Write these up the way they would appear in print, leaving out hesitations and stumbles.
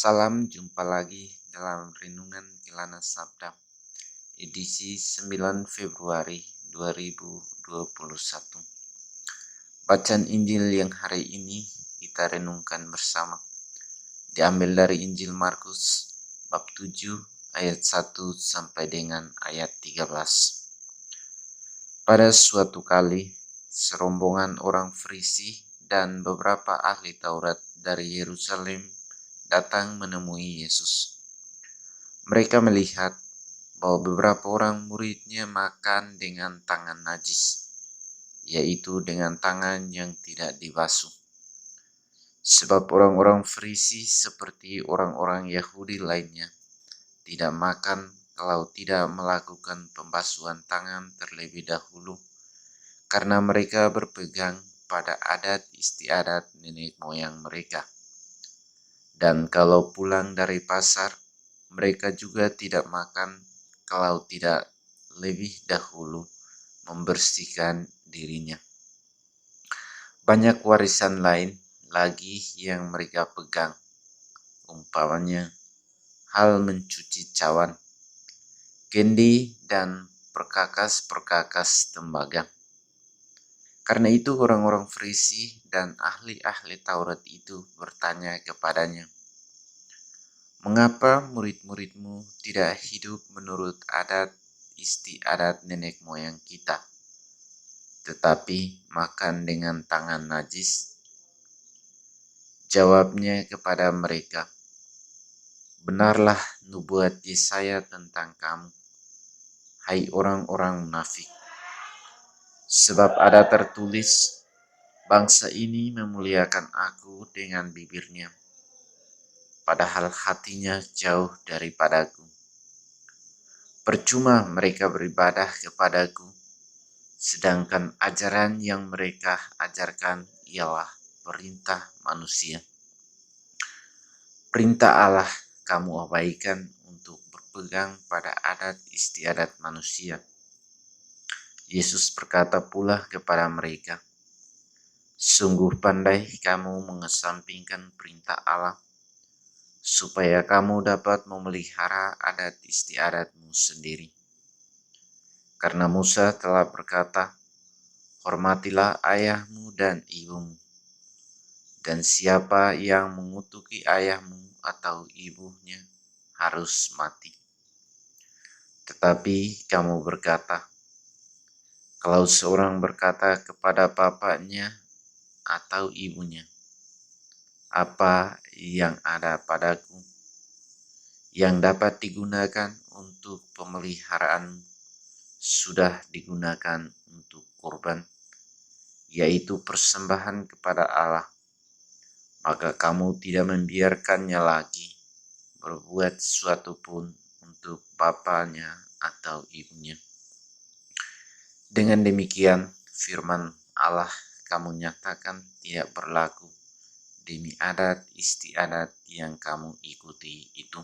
Salam jumpa lagi dalam Renungan Kelana Sabda, edisi 9 Februari 2021. Bacaan Injil yang hari ini kita renungkan bersama diambil dari Injil Markus bab 7 ayat 1 sampai dengan ayat 13. Pada suatu kali, serombongan orang Farisi dan beberapa ahli Taurat dari Yerusalem datang menemui Yesus. Mereka melihat bahwa beberapa orang muridnya makan dengan tangan najis, yaitu dengan tangan yang tidak dibasuh. Sebab orang-orang Farisi seperti orang-orang Yahudi lainnya tidak makan kalau tidak melakukan pembasuhan tangan terlebih dahulu, karena mereka berpegang pada adat istiadat nenek moyang mereka. Dan kalau pulang dari pasar, mereka juga tidak makan kalau tidak lebih dahulu membersihkan dirinya. Banyak warisan lain lagi yang mereka pegang, umpamanya hal mencuci cawan, kendi, dan perkakas-perkakas tembaga. Karena itu orang-orang Farisi dan ahli-ahli Taurat itu bertanya kepadanya, "Mengapa murid-muridmu tidak hidup menurut adat istiadat nenek moyang kita, tetapi makan dengan tangan najis?" Jawabnya kepada mereka, "Benarlah nubuat Yesaya tentang kamu, hai orang-orang munafik. Sebab ada tertulis, bangsa ini memuliakan aku dengan bibirnya, padahal hatinya jauh daripadaku. Percuma mereka beribadah kepadaku, sedangkan ajaran yang mereka ajarkan ialah perintah manusia. Perintah Allah kamu abaikan untuk berpegang pada adat istiadat manusia." Yesus berkata pula kepada mereka, "Sungguh pandai kamu mengesampingkan perintah Allah, supaya kamu dapat memelihara adat istiadatmu sendiri. Karena Musa telah berkata, hormatilah ayahmu dan ibumu, dan siapa yang mengutuki ayahmu atau ibunya harus mati. Tetapi kamu berkata, kalau seorang berkata kepada bapaknya atau ibunya, apa yang ada padaku, yang dapat digunakan untuk pemeliharaan, sudah digunakan untuk kurban, yaitu persembahan kepada Allah, maka kamu tidak membiarkannya lagi berbuat sesuatu pun untuk bapaknya atau ibunya. Dengan demikian, firman Allah kamu nyatakan tidak berlaku demi adat istiadat yang kamu ikuti itu."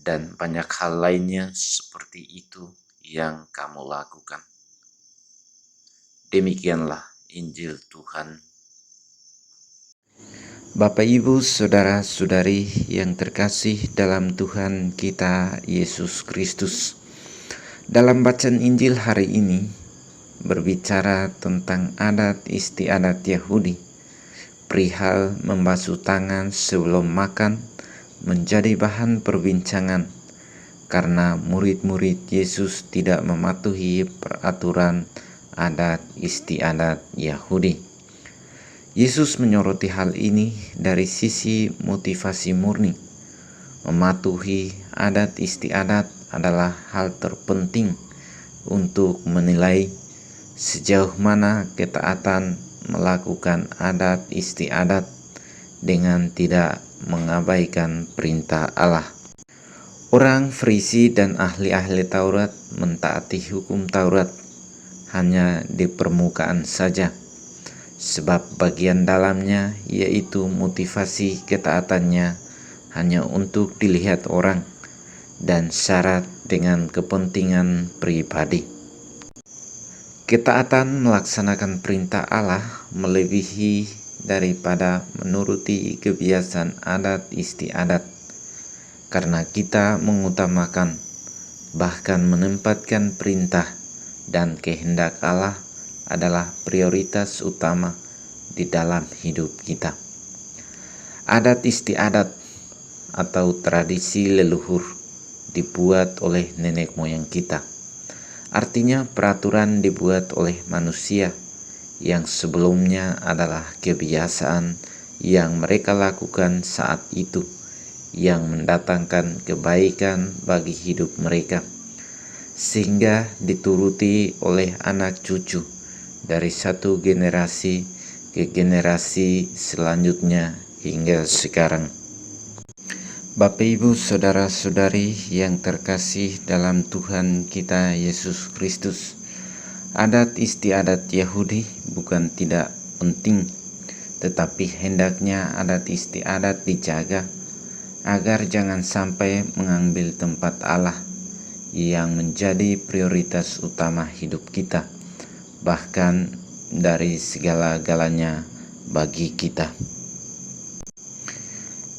Dan banyak hal lainnya seperti itu yang kamu lakukan. Demikianlah Injil Tuhan. Bapak, Ibu, Saudara-saudari yang terkasih dalam Tuhan kita Yesus Kristus. Dalam bacaan Injil hari ini berbicara tentang adat istiadat Yahudi. Perihal membasuh tangan sebelum makan menjadi bahan perbincangan karena murid-murid Yesus tidak mematuhi peraturan adat istiadat Yahudi. Yesus menyoroti hal ini dari sisi motivasi murni. Mematuhi adat istiadat adalah hal terpenting untuk menilai sejauh mana ketaatan melakukan adat istiadat dengan tidak mengabaikan perintah Allah. Orang Farisi dan ahli-ahli Taurat mentaati hukum Taurat hanya di permukaan saja, sebab bagian dalamnya yaitu motivasi ketaatannya hanya untuk dilihat orang dan syarat dengan kepentingan pribadi. Ketaatan melaksanakan perintah Allah melebihi daripada menuruti kebiasaan adat istiadat, karena kita mengutamakan, bahkan menempatkan perintah dan kehendak Allah adalah prioritas utama di dalam hidup kita. Adat istiadat atau tradisi leluhur dibuat oleh nenek moyang kita. Artinya peraturan dibuat oleh manusia yang sebelumnya adalah kebiasaan yang mereka lakukan saat itu, yang mendatangkan kebaikan bagi hidup mereka, sehingga dituruti oleh anak cucu dari satu generasi ke generasi selanjutnya hingga sekarang. Bapak, Ibu, saudara-saudari yang terkasih dalam Tuhan kita Yesus Kristus, adat istiadat Yahudi bukan tidak penting, tetapi hendaknya adat istiadat dijaga agar jangan sampai mengambil tempat Allah yang menjadi prioritas utama hidup kita, bahkan dari segala-galanya bagi kita.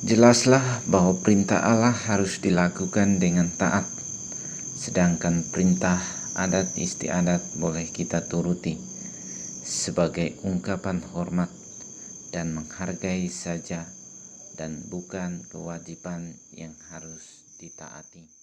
Jelaslah bahwa perintah Allah harus dilakukan dengan taat, sedangkan perintah adat istiadat boleh kita turuti sebagai ungkapan hormat dan menghargai saja, dan bukan kewajiban yang harus ditaati.